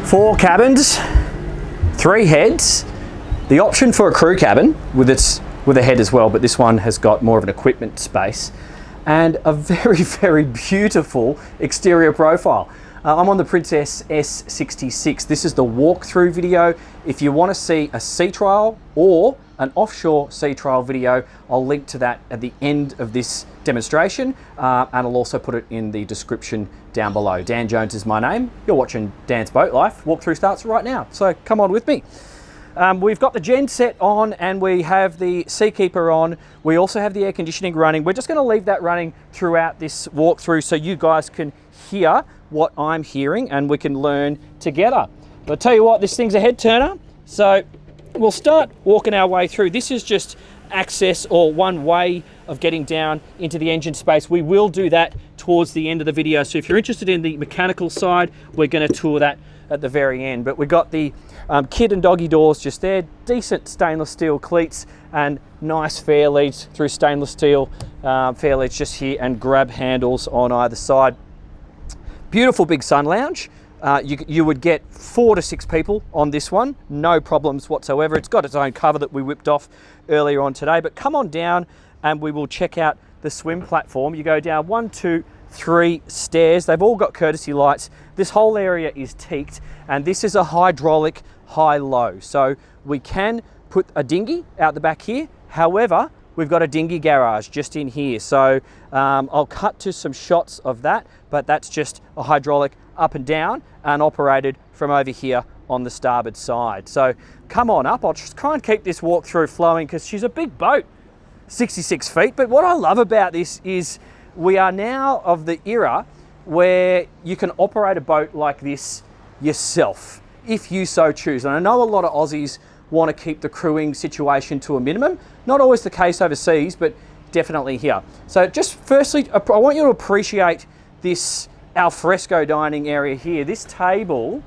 4 cabins, 3 heads, the option for a crew cabin with a head as well, but this one has got more of an equipment space, and a very, very beautiful exterior profile. I'm on the Princess S66. This is the walkthrough video. If you want to see a sea trial or an offshore sea trial video, I'll link to that at the end of this demonstration, and I'll also put it in the description down below. Dan Jones is my name. You're watching Dan's Boat Life. Walkthrough starts right now, so come on with me. We've got the gen set on and we have the Seakeeper on. We also have the air conditioning running. We're just going to leave that running throughout this walkthrough so you guys can hear what I'm hearing and we can learn together. But I'll tell you what, this thing's a head turner. So we'll start walking our way through. This is just access or one way of getting down into the engine space. We will do that towards the end of the video. So if you're interested in the mechanical side, we're going to tour that at the very end. But we've got the kid and doggy doors just there, decent stainless steel cleats and nice fair leads through stainless steel fair leads just here, and grab handles on either side. Beautiful big sun lounge. You would get 4 to 6 people on this one, no problems whatsoever. It's got its own cover that we whipped off earlier on today, but come on down and we will check out the swim platform. You go down 1, 2, 3 stairs. They've all got courtesy lights. This whole area is teaked, and this is a hydraulic high-low. So we can put a dinghy out the back here. However, we've got a dinghy garage just in here. So I'll cut to some shots of that, but that's just a hydraulic up and down and operated from over here on the starboard side. So come on up. I'll just try and keep this walkthrough flowing because she's a big boat, 66 feet. But what I love about this is we are now of the era where you can operate a boat like this yourself, if you so choose. And I know a lot of Aussies want to keep the crewing situation to a minimum. Not always the case overseas, but definitely here. So just firstly, I want you to appreciate this alfresco dining area here. This table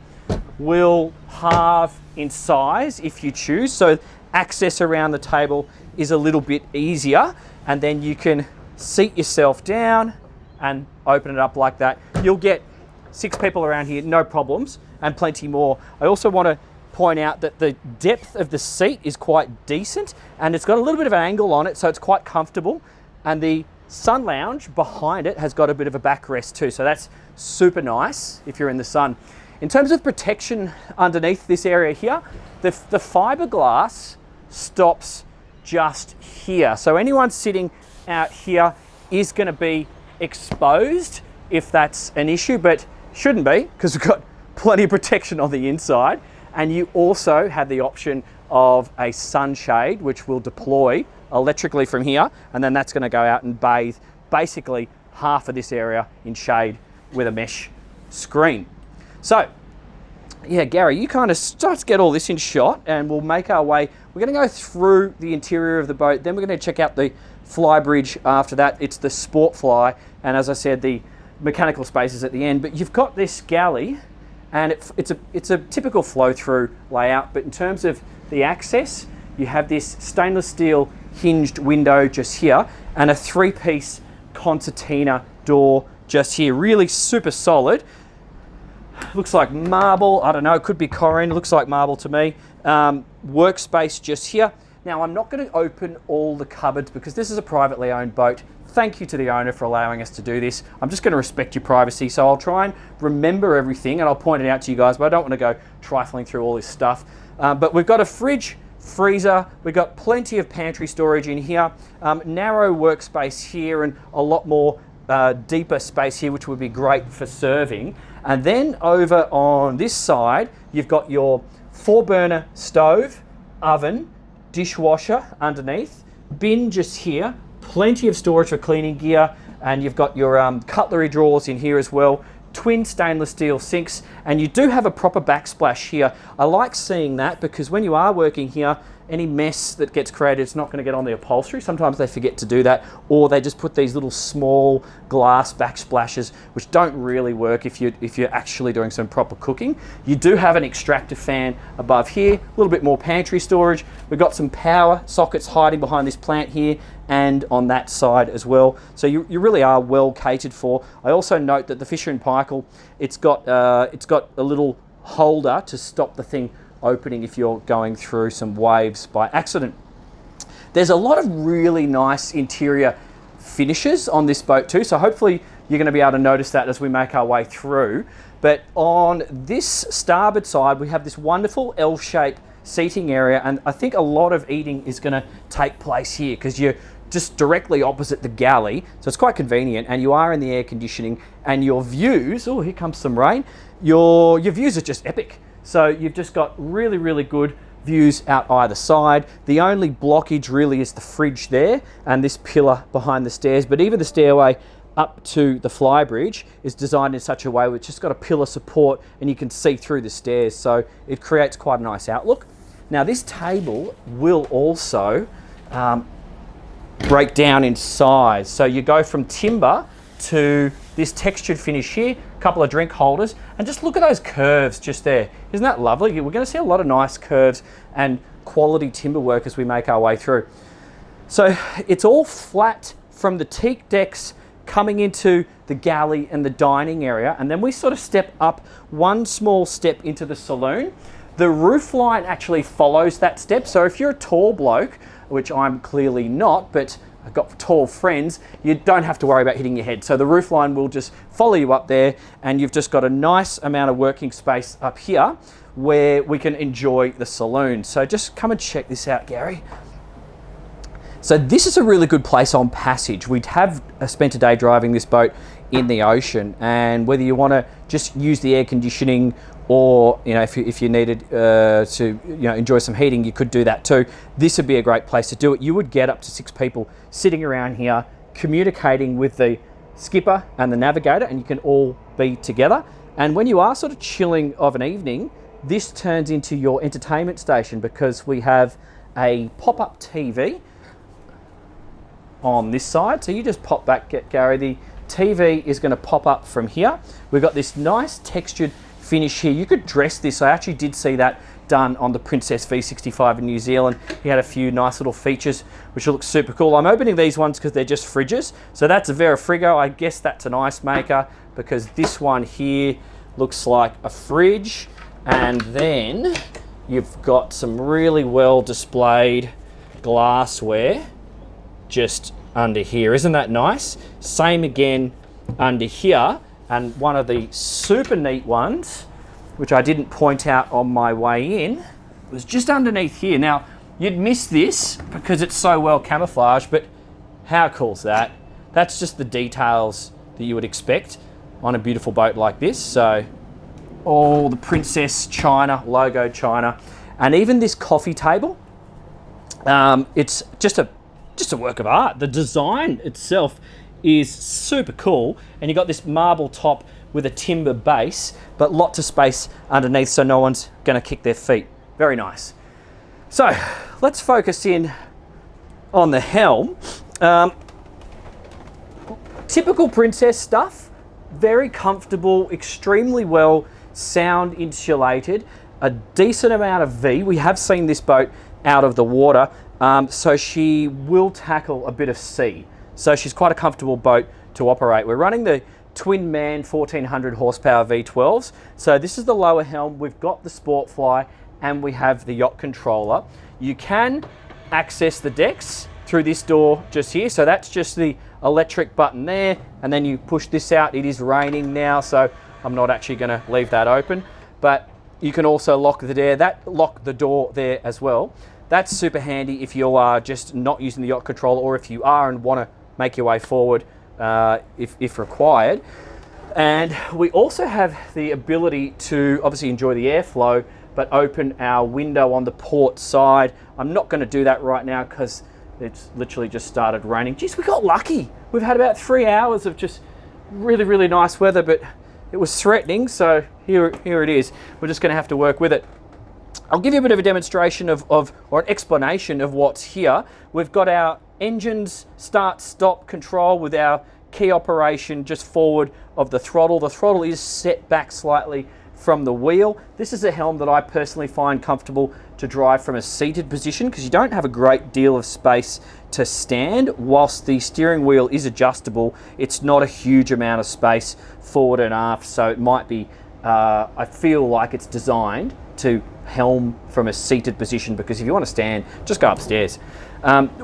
will halve in size if you choose. So access around the table is a little bit easier, and then you can seat yourself down and open it up like that. You'll get 6 people around here, no problems, and plenty more. I also want to point out that the depth of the seat is quite decent, and it's got a little bit of an angle on it, so it's quite comfortable. And the sun lounge behind it has got a bit of a backrest too, so that's super nice if you're in the sun. In terms of protection underneath this area here, the fiberglass stops just here. So anyone sitting out here is going to be exposed if that's an issue, but shouldn't be because we've got plenty of protection on the inside. And you also have the option of a sunshade, which will deploy electrically from here, and then that's going to go out and bathe basically half of this area in shade with a mesh screen. So yeah, Gary, you kind of start to get all this in shot, and we'll make our way. We're going to go through the interior of the boat, then we're going to check out the Flybridge after that. It's the Sport Fly, and as I said, the mechanical spaces at the end. But you've got this galley, and it's a typical flow-through layout, but in terms of the access, you have this stainless steel hinged window just here, and a 3-piece concertina door just here. Really super solid. Looks like marble. I don't know, it could be Corin. Looks like marble to me. Workspace just here. Now, I'm not going to open all the cupboards because this is a privately owned boat. Thank you to the owner for allowing us to do this. I'm just going to respect your privacy, so I'll try and remember everything, and I'll point it out to you guys, but I don't want to go trifling through all this stuff. But we've got a fridge, freezer, we've got plenty of pantry storage in here, narrow workspace here, and a lot more deeper space here, which would be great for serving. And then over on this side, you've got your 4-burner stove, oven, dishwasher underneath, bin just here, plenty of storage for cleaning gear, and you've got your cutlery drawers in here as well, twin stainless steel sinks, and you do have a proper backsplash here. I like seeing that because when you are working here, any mess that gets created is not going to get on the upholstery. Sometimes they forget to do that, or they just put these little small glass backsplashes, which don't really work if you're actually doing some proper cooking. You do have an extractor fan above here, a little bit more pantry storage. We've got some power sockets hiding behind this plant here and on that side as well. So you really are well catered for. I also note that the Fisher & Paykel, it's got a little holder to stop the thing opening if you're going through some waves by accident. There's a lot of really nice interior finishes on this boat too, so hopefully you're going to be able to notice that as we make our way through. But on this starboard side, we have this wonderful L-shaped seating area, and I think a lot of eating is going to take place here because you're just directly opposite the galley, so it's quite convenient, and you are in the air conditioning, and your views, oh, here comes some rain, your views are just epic. So you've just got really, really good views out either side. The only blockage really is the fridge there and this pillar behind the stairs, but even the stairway up to the Flybridge is designed in such a way where it's just got a pillar support and you can see through the stairs, so it creates quite a nice outlook. Now this table will also break down in size, so you go from timber to this textured finish here, a couple of drink holders, and just look at those curves just there. Isn't that lovely? We're going to see a lot of nice curves and quality timber work as we make our way through. So it's all flat from the teak decks coming into the galley and the dining area, and then we sort of step up one small step into the saloon. The roof line actually follows that step, so if you're a tall bloke, which I'm clearly not, but I've got tall friends, you don't have to worry about hitting your head. So the roof line will just follow you up there, and you've just got a nice amount of working space up here where we can enjoy the saloon. So just come and check this out, Gary. So this is a really good place on passage. We'd have spent a day driving this boat in the ocean, and whether you want to just use the air conditioning, or if you needed to enjoy some heating, you could do that too. This would be a great place to do it. You would get up to 6 people sitting around here communicating with the skipper and the navigator, and you can all be together. And when you are sort of chilling of an evening, this turns into your entertainment station because we have a pop-up TV on this side. So you just pop back, Gary. The TV is going to pop up from here. We've got this nice textured finish here. You could dress this. I actually did see that done on the Princess S66 in New Zealand. He had a few nice little features which look super cool. I'm opening these ones because they're just fridges. So that's a Verifrigo. I guess that's an ice maker because this one here looks like a fridge. And then you've got some really well displayed glassware just under here. Isn't that nice? Same again under here. And one of the super neat ones, which I didn't point out on my way in, was just underneath here. Now, you'd miss this because it's so well camouflaged, but how cool is that? That's just the details that you would expect on a beautiful boat like this. So, all the Princess China, logo China, and even this coffee table, it's just a work of art. The design itself is super cool, and you got this marble top with a timber base, but lots of space underneath so no one's going to kick their feet. Very nice. So let's focus in on the helm. Typical Princess stuff, very comfortable, extremely well sound insulated, a decent amount of V. We have seen this boat out of the water, so she will tackle a bit of sea. So she's quite a comfortable boat to operate. We're running the twin man 1400 horsepower V12s. So this is the lower helm. We've got the Sport Fly and we have the yacht controller. You can access the decks through this door just here. So that's just the electric button there. And then you push this out. It is raining now, so I'm not actually going to leave that open. But you can also lock the door there as well. That's super handy if you are just not using the yacht controller, or if you are and want to make your way forward if required. And we also have the ability to obviously enjoy the airflow, but open our window on the port side. I'm not going to do that right now because it's literally just started raining. Geez, we got lucky. We've had about 3 hours of just really, really nice weather, but it was threatening, so here it is. We're just going to have to work with it. I'll give you a bit of a demonstration or an explanation of what's here. We've got our engines start-stop control with our key operation just forward of the throttle. The throttle is set back slightly from the wheel. This is a helm that I personally find comfortable to drive from a seated position because you don't have a great deal of space to stand. Whilst the steering wheel is adjustable, it's not a huge amount of space forward and aft, so it might be I feel like it's designed to helm from a seated position, because if you want to stand, just go upstairs.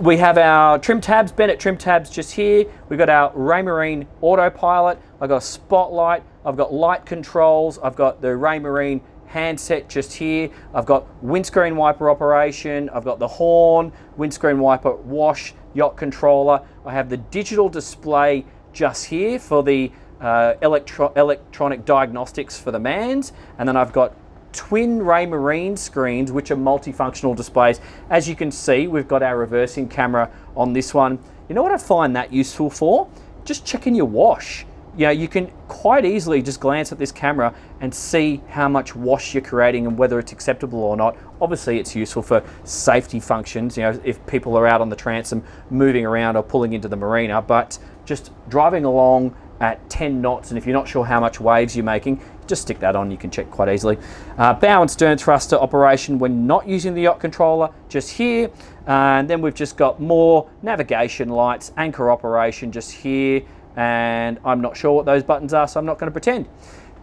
We have our trim tabs, Bennett trim tabs just here. We've got our Raymarine autopilot. I've got a spotlight. I've got light controls. I've got the Raymarine handset just here. I've got windscreen wiper operation. I've got the horn, windscreen wiper wash, yacht controller. I have the digital display just here for the electronic diagnostics for the mans. And then I've got twin Raymarine screens, which are multifunctional displays. As you can see, we've got our reversing camera on this one. You know what I find that useful for? Just checking your wash. You know, you can quite easily just glance at this camera and see how much wash you're creating and whether it's acceptable or not. Obviously, it's useful for safety functions, you know, if people are out on the transom moving around or pulling into the marina, but just driving along at 10 knots, and if you're not sure how much waves you're making, just stick that on, you can check quite easily. Bow and stern thruster operation when not using the yacht controller, just here. And then we've just got more navigation lights, anchor operation just here, and I'm not sure what those buttons are, so I'm not going to pretend.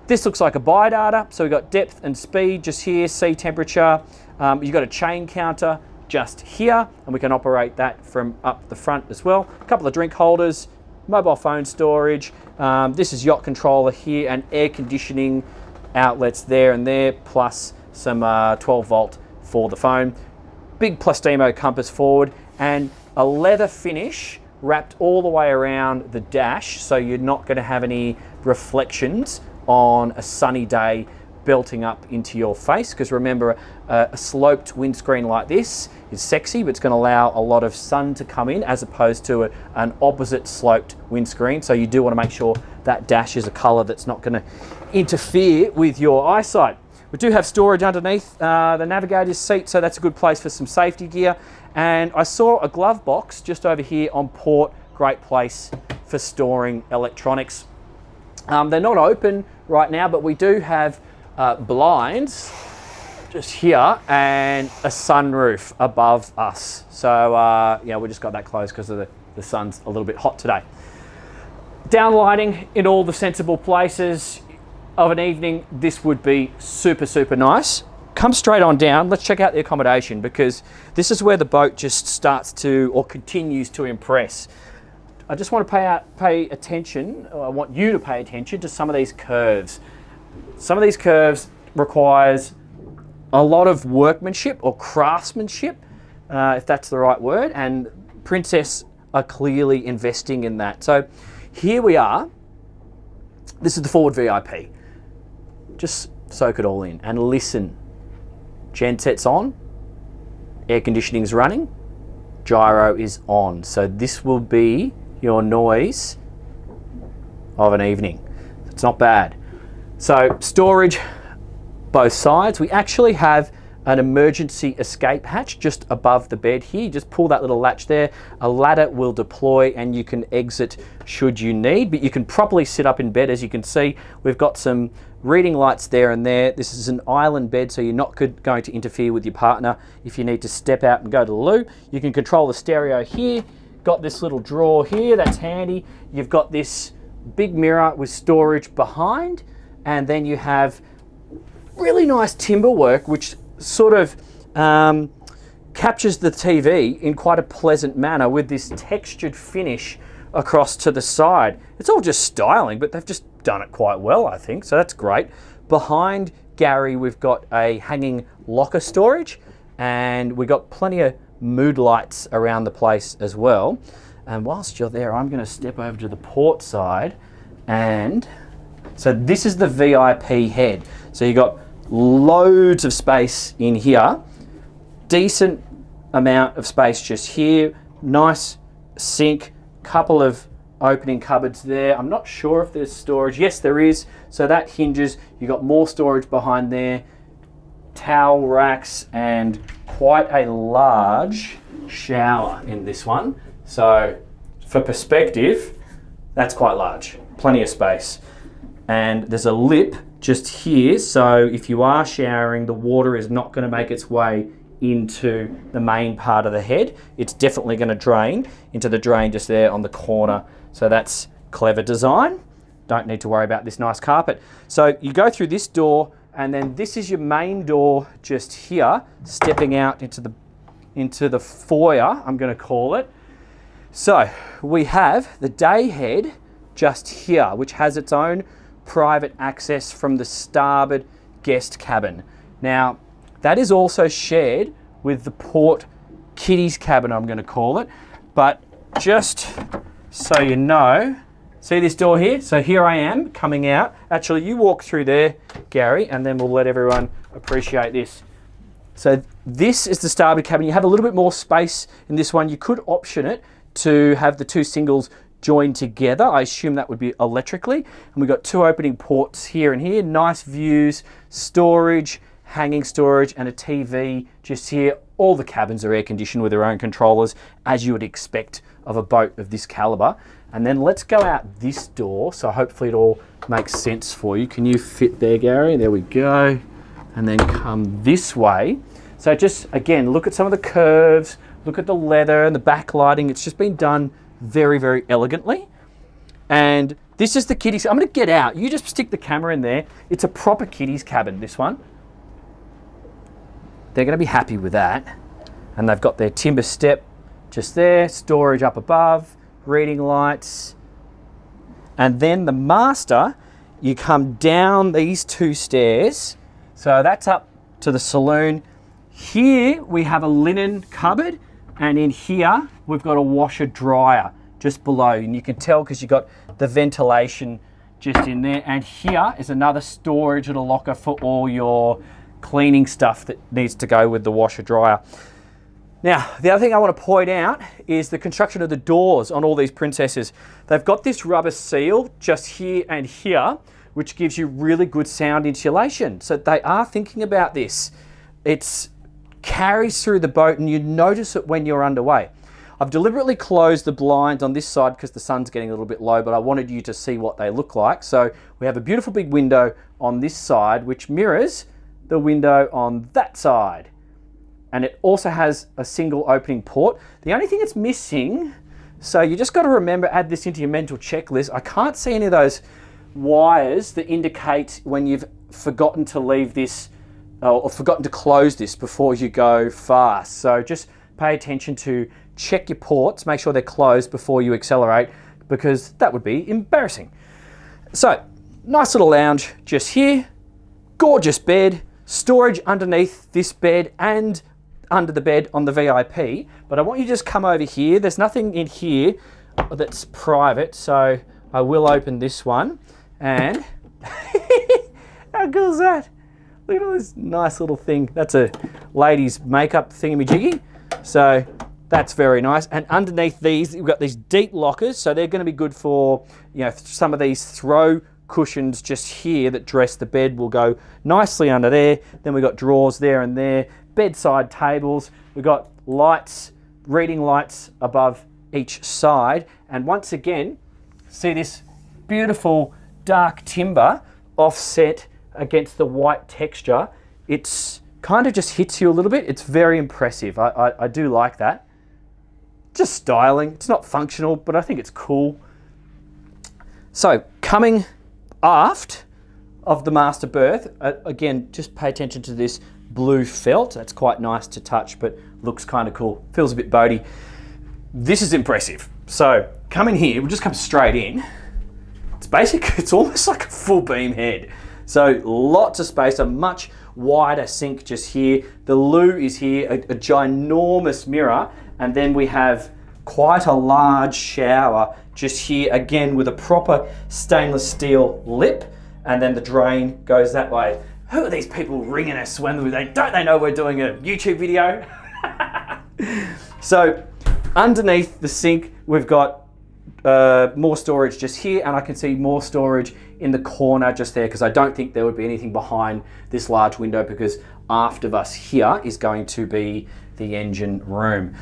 This looks like a biodata, so we've got depth and speed just here, sea temperature. You've got a chain counter just here, and we can operate that from up the front as well. A couple of drink holders, mobile phone storage. This is yacht controller here, and air conditioning outlets there and there, plus some 12 volt for the phone. Big Plastimo compass forward, and a leather finish wrapped all the way around the dash, so you're not going to have any reflections on a sunny day belting up into your face, because remember, a sloped windscreen like this is sexy, but it's going to allow a lot of sun to come in as opposed to an opposite sloped windscreen. So you do want to make sure that dash is a color that's not going to interfere with your eyesight. We do have storage underneath the navigator's seat, so that's a good place for some safety gear. And I saw a glove box just over here on port, great place for storing electronics. They're not open right now, but we do have blinds just here and a sunroof above us. So yeah, we just got that closed because of the sun's a little bit hot today. Downlighting in all the sensible places of an evening. This would be super, super nice. Come straight on down. Let's check out the accommodation, because this is where the boat just starts to, or continues to, impress. I just want to pay attention, or I want you to pay attention to some of these curves. Some of these curves requires a lot of workmanship or craftsmanship, if that's the right word, and Princess are clearly investing in that. So here we are. This is the forward VIP. Just soak it all in and listen. Genset's on, air conditioning's running, gyro is on. So this will be your noise of an evening. It's not bad. So storage, both sides. We actually have an emergency escape hatch just above the bed here. You just pull that little latch there. A ladder will deploy and you can exit should you need, but you can properly sit up in bed. As you can see, we've got some reading lights there and there. This is an island bed, so you're not going to interfere with your partner if you need to step out and go to the loo. You can control the stereo here. Got this little drawer here, that's handy. You've got this big mirror with storage behind, and then you have really nice timber work, which sort of captures the TV in quite a pleasant manner with this textured finish across to the side. It's all just styling, but they've just done it quite well, I think, so that's great. Behind Gary, we've got a hanging locker storage, and we've got plenty of mood lights around the place as well. And whilst you're there, I'm going to step over to the port side, and so this is the VIP head. So you got loads of space in here, decent amount of space just here, nice sink, couple of opening cupboards there. I'm not sure if there's storage. Yes, there is. So that hinges. You got more storage behind there, towel racks, and quite a large shower in this one. So for perspective, that's quite large. Plenty of space. And there's a lip just here, so if you are showering, the water is not going to make its way into the main part of the head. It's definitely going to drain into the drain just there on the corner. So that's clever design. don't need to worry about this nice carpet. So you go through this door, and then this is your main door just here, stepping out into the foyer, I'm going to call it. So we have the day head just here, which has its own private access from the starboard guest cabin. Now, that is also shared with the port kiddies cabin, I'm going to call it. But just so you know, see this door here? So here I am coming out. Actually, you walk through there, Gary, and then we'll let everyone appreciate this. So this is the starboard cabin. You have a little bit more space in this one. You could option it to have the two singles joined together. I assume that would be electrically. And we've got two opening ports here and here. Nice views, storage, hanging storage, and a TV just here. All the cabins are air conditioned with their own controllers, as you would expect of a boat of this caliber. And then let's go out this door. So hopefully it all makes sense for you. Can you fit there, Gary? There we go. And then come this way. So just, again, look at some of the curves, look at the leather and the backlighting. It's just been done very, very elegantly. And this is the kiddies. I'm going to get out. You just stick the camera in there. It's a proper kiddies cabin, this one. They're going to be happy with that. And they've got their timber step just there, storage up above, reading lights. And then the master, you come down these two stairs. So that's up to the saloon. Here we have a linen cupboard, and in here we've got a washer dryer just below, and you can tell because you've got the ventilation just in there. And here is another storage and a locker for all your cleaning stuff that needs to go with the washer dryer. Now, the other thing I want to point out is the construction of the doors on all these Princesses. They've got this rubber seal just here and here, which gives you really good sound insulation. So they are thinking about this. It carries through the boat, and you notice it when you're underway. I've deliberately closed the blinds on this side because the sun's getting a little bit low, but I wanted you to see what they look like. So we have a beautiful big window on this side, which mirrors the window on that side. And it also has a single opening port. The only thing it's missing, so you just got to remember, add this into your mental checklist. I can't see any of those wires that indicate when you've forgotten to leave this or forgotten to close this before you go fast. So just pay attention to check your ports, make sure they're closed before you accelerate, because that would be embarrassing. So nice little lounge just here, gorgeous bed, storage underneath this bed and under the bed on the VIP. But I want you to just come over here. There's nothing in here that's private, so I will open this one. And how cool is that? Look at this nice little thing. That's a lady's makeup thingamajiggy. So that's very nice. And underneath these, you've got these deep lockers. So they're going to be good for, you know, some of these throw cushions just here that dress the bed will go nicely under there. Then we've got drawers there and there. Bedside tables. We've got lights, reading lights above each side. And once again, see this beautiful dark timber offset against the white texture. It's kind of just hits you a little bit. It's very impressive. I do like that. Just styling. It's not functional, but I think it's cool. So coming aft of the master berth, again, just pay attention to this blue felt. That's quite nice to touch, but looks kind of cool. Feels a bit boaty. This is impressive. So coming here, we'll just come straight in. It's almost like a full beam head. So lots of space, a much wider sink just here. The loo is here, a ginormous mirror, and then we have quite a large shower just here, again with a proper stainless steel lip, and then the drain goes that way. Who are these people ringing us when don't they know we're doing a YouTube video? So underneath the sink, we've got more storage just here, and I can see more storage in the corner just there, because I don't think there would be anything behind this large window, because aft of us here is going to be the engine room.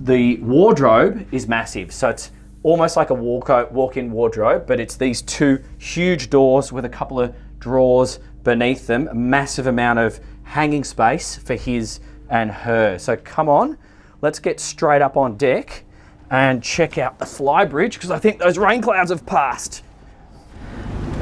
The wardrobe is massive, so it's almost like a walk-in wardrobe, but it's these two huge doors with a couple of drawers beneath them, a massive amount of hanging space for his and her. So come on, let's get straight up on deck and check out the Flybridge, because I think those rain clouds have passed.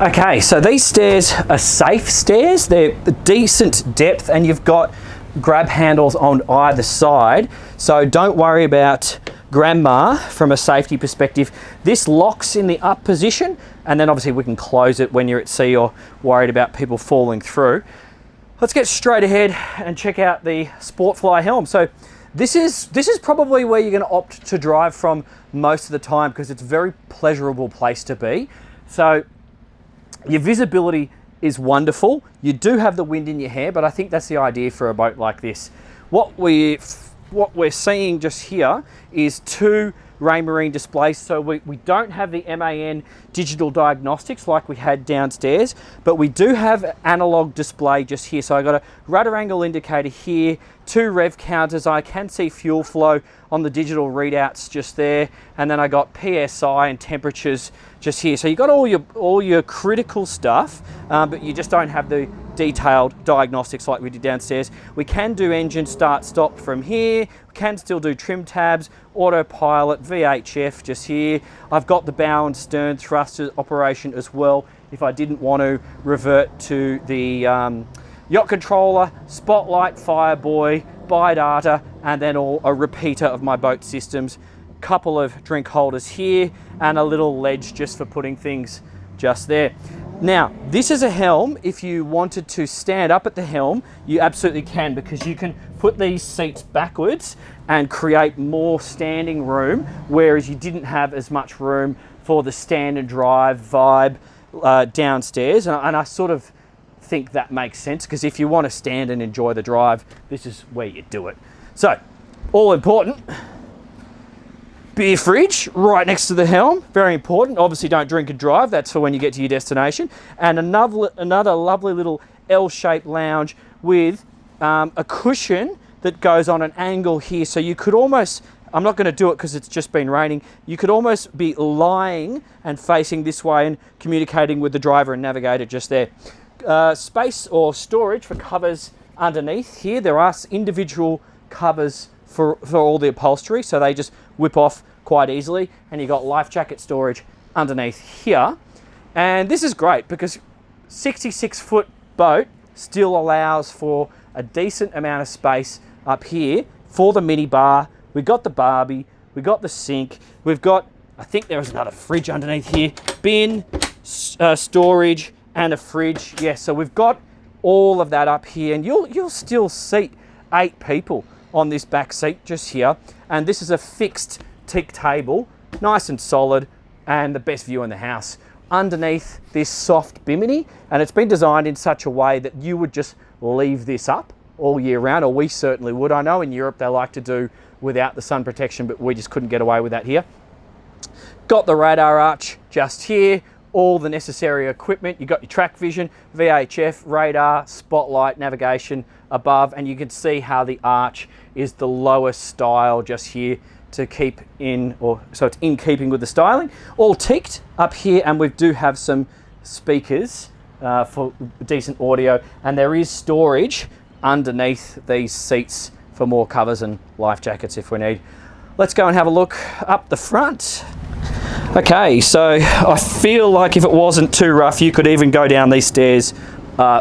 Okay, so these stairs are safe stairs. They're decent depth and you've got grab handles on either side. So don't worry about grandma from a safety perspective. This locks in the up position and then obviously we can close it when you're at sea or worried about people falling through. Let's get straight ahead and check out the Sportfly helm. So this is probably where you're going to opt to drive from most of the time because it's a very pleasurable place to be. So your visibility is wonderful. You do have the wind in your hair, but I think that's the idea for a boat like this. What we're seeing just here is two Raymarine displays. So we don't have the MAN digital diagnostics like we had downstairs, but we do have analog display just here. So I got a rudder angle indicator here, two rev counters. I can see fuel flow on the digital readouts just there, and then I got PSI and temperatures just here. So you got all your critical stuff, but you just don't have the detailed diagnostics like we did downstairs. We can do engine start stop from here. We can still do trim tabs, autopilot, VHF just here. I've got the bow and stern thruster operation as well if I didn't want to revert to the yacht controller, spotlight, fireboy, bi-data, and then a repeater of my boat systems. Couple of drink holders here and a little ledge just for putting things just there. Now, this is a helm. If you wanted to stand up at the helm, you absolutely can, because you can put these seats backwards and create more standing room, whereas you didn't have as much room for the stand and drive vibe downstairs. And I sort of think that makes sense, because if you want to stand and enjoy the drive, this is where you do it. So, all important. Beer fridge right next to the helm, very important. Obviously don't drink and drive, that's for when you get to your destination. And another lovely little L-shaped lounge with a cushion that goes on an angle here. So you could almost, I'm not going to do it because it's just been raining, you could almost be lying and facing this way and communicating with the driver and navigator just there. Space or storage for covers underneath here. There are individual covers for all the upholstery, so they just whip off quite easily, and you've got life jacket storage underneath here. And this is great because 66-foot boat still allows for a decent amount of space up here for the mini bar. We've got the Barbie, we've got the sink, we've got, I think there is another fridge underneath here, bin, storage, and a fridge. Yeah, so we've got all of that up here, and you'll still seat 8 people on this back seat just here. And this is a fixed teak table, nice and solid, and the best view in the house underneath this soft bimini. And it's been designed in such a way that you would just leave this up all year round, or we certainly would. I know in Europe they like to do without the sun protection, but we just couldn't get away with that here. Got the radar arch just here, all the necessary equipment. You've got your track vision, VHF, radar, spotlight, navigation above, and you can see how the arch is the lowest style just here to keep in, or so it's in keeping with the styling. All teaked up here, and we do have some speakers for decent audio, and there is storage underneath these seats for more covers and life jackets if we need. Let's go and have a look up the front. Okay, so I feel like if it wasn't too rough, you could even go down these stairs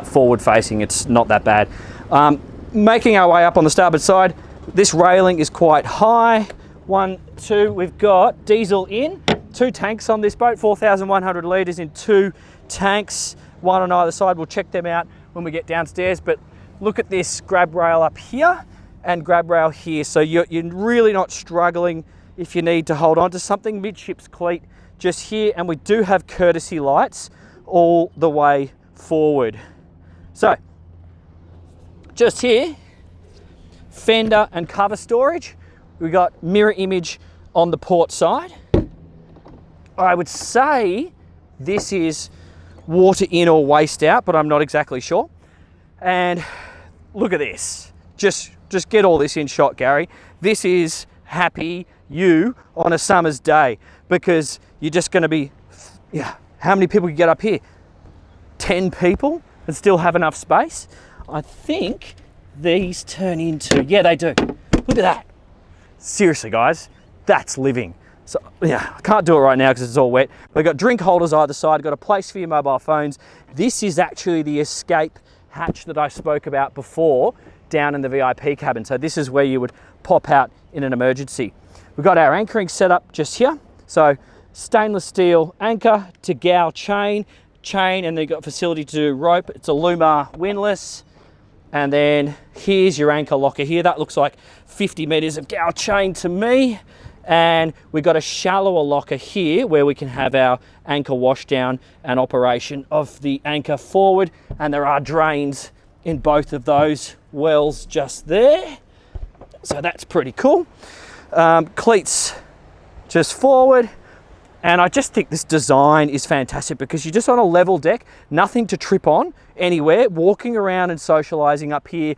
forward facing. It's not that bad. Making our way up on the starboard side, this railing is quite high. 1, 2, we've got diesel in, 2 tanks on this boat, 4,100 litres in 2 tanks, 1 on either side. We'll check them out when we get downstairs, but look at this grab rail up here and grab rail here. So you're really not struggling if you need to hold on to something. Midships cleat just here, and we do have courtesy lights all the way forward. So just here, fender and cover storage. We've got mirror image on the port side. I would say this is water in or waste out, but I'm not exactly sure. And look at this. Just get all this in shot, Gary. This is happy you on a summer's day, because you're just going to be, yeah, how many people you get up here? 10 people and still have enough space? I think these turn into, yeah, they do. Look at that. Seriously, guys, that's living. So yeah, I can't do it right now because it's all wet. We've got drink holders either side, got a place for your mobile phones. This is actually the escape hatch that I spoke about before down in the VIP cabin. So this is where you would pop out in an emergency. We've got our anchoring set up just here. So stainless steel anchor to Galley chain, and then you've got facility to do rope. It's a Lumar windlass. And then here's your anchor locker here. That looks like 50 meters of Galley chain to me. And we've got a shallower locker here where we can have our anchor washdown and operation of the anchor forward. And there are drains in both of those wells just there. So that's pretty cool. Cleats just forward. And I just think this design is fantastic because you're just on a level deck, nothing to trip on anywhere, walking around and socializing up here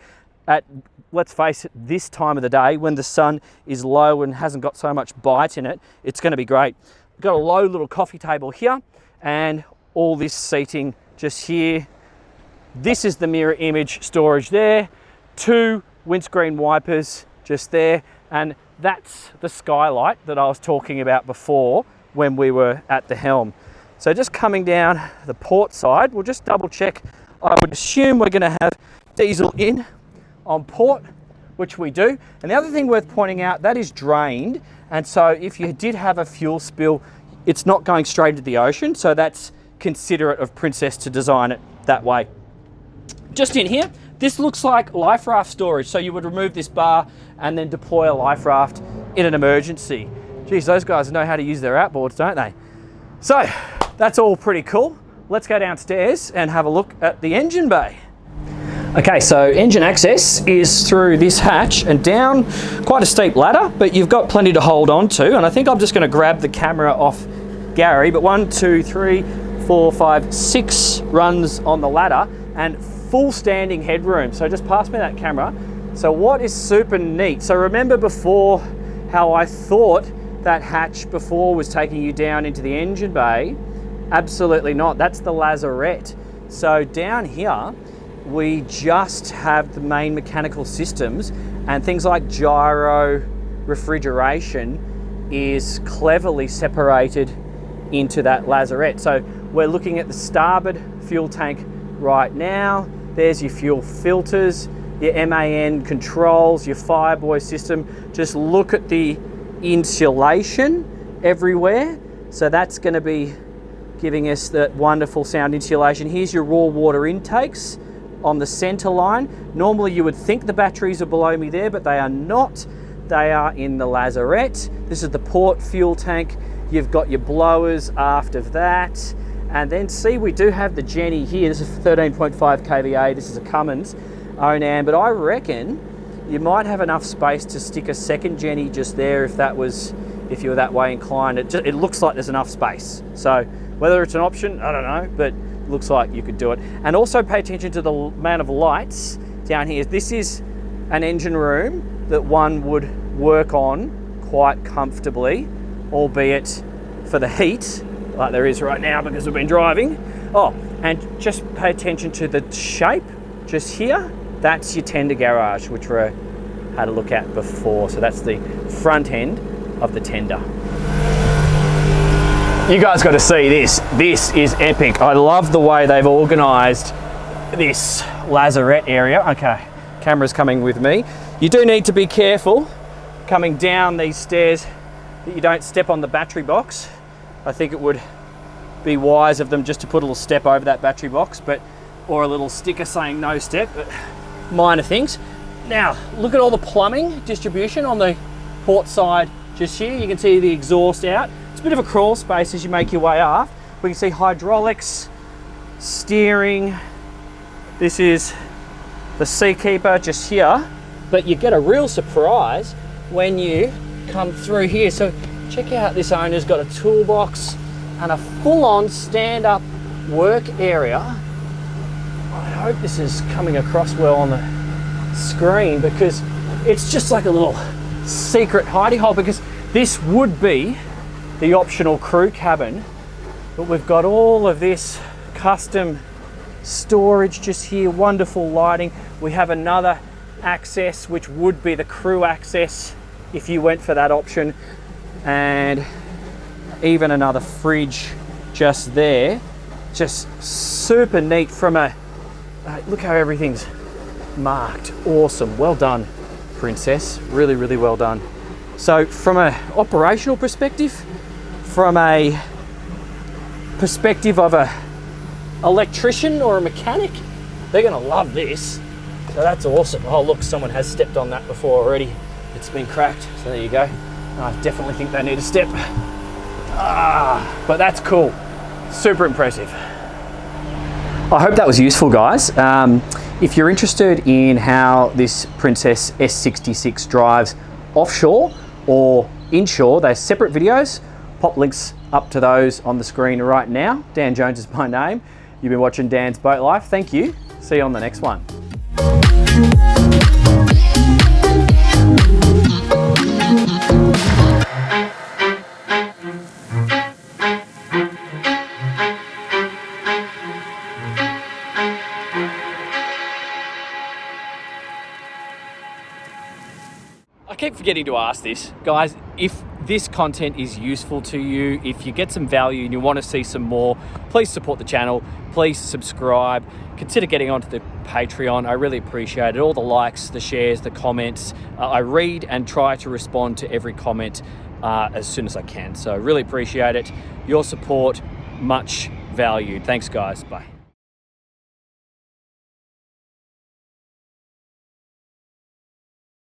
at, let's face it, this time of the day when the sun is low and hasn't got so much bite in it, it's going to be great. We've got a low little coffee table here and all this seating just here. This is the mirror image storage there, 2 windscreen wipers just there, and that's the skylight that I was talking about before when we were at the helm. So just coming down the port side, we'll just double check. I would assume we're going to have diesel in on port, which we do. And the other thing worth pointing out, that is drained. And so if you did have a fuel spill, it's not going straight into the ocean. So that's considerate of Princess to design it that way. Just in here, this looks like life raft storage. So you would remove this bar and then deploy a life raft in an emergency. Geez, those guys know how to use their outboards, don't they? So that's all pretty cool. Let's go downstairs and have a look at the engine bay. Okay, so engine access is through this hatch and down quite a steep ladder, but you've got plenty to hold on to. And I think I'm just going to grab the camera off Gary, but 1, 2, 3, 4, 5, 6 runs on the ladder and full standing headroom. So just pass me that camera. So what is super neat? So remember before how I thought that hatch before was taking you down into the engine bay? Absolutely not. That's the lazarette. So down here, we just have the main mechanical systems, and things like gyro, refrigeration is cleverly separated into that lazarette. So we're looking at the starboard fuel tank right now. There's your fuel filters, your MAN controls, your fireboy system. Just look at the insulation everywhere. So that's going to be giving us that wonderful sound insulation. Here's your raw water intakes on the center line. Normally you would think the batteries are below me there, but they are not. They are in the lazarette. This is the port fuel tank. You've got your blowers aft of that. And then see, we do have the Jenny here. This is 13.5 kVA. This is a Cummins Onan, but I reckon you might have enough space to stick a second Jenny just there if you were that way inclined. It looks like there's enough space. So whether it's an option, I don't know, but it looks like you could do it. And also pay attention to the amount of lights down here. This is an engine room that one would work on quite comfortably, albeit for the heat, like there is right now because we've been driving. Oh, and just pay attention to the shape just here. That's your tender garage, which we had a look at before. So that's the front end of the tender. You guys got to see this. This is epic. I love the way they've organized this lazarette area. Okay, camera's coming with me. You do need to be careful coming down these stairs that you don't step on the battery box. I think it would be wise of them just to put a little step over that battery box, or a little sticker saying no step, but minor things. Now, look at all the plumbing distribution on the port side just here. You can see the exhaust out. It's a bit of a crawl space as you make your way aft. We can see hydraulics, steering. This is the Seakeeper just here, but you get a real surprise when you come through here. So check out, this owner's got a toolbox and a full-on stand-up work area. I hope this is coming across well on the screen because it's just like a little secret hidey hole, because this would be the optional crew cabin, but we've got all of this custom storage just here, wonderful lighting. We have another access which would be the crew access if you went for that option. and even another fridge just there. Just super neat from a, look how everything's marked. Awesome, well done, Princess. Really, really well done. So from an operational perspective, from a perspective of a electrician or a mechanic, they're gonna love this. So that's awesome. Oh look, someone has stepped on that before already. It's been cracked, so there you go. I definitely think they need a step. But that's cool, super impressive. I hope that was useful, guys. If you're interested in how this Princess S66 drives offshore or inshore, they're separate videos. Pop links up to those on the screen right now. Dan Jones is my name. You've been watching Dan's Boat Life. Thank you. See you on the next one. I keep forgetting to ask this. Guys, if this content is useful to you, if you get some value and you want to see some more, please support the channel. Please subscribe. Consider getting onto the Patreon. I really appreciate it. All the likes, the shares, the comments. I read and try to respond to every comment as soon as I can. So really appreciate it. Your support, much valued. Thanks, guys. Bye.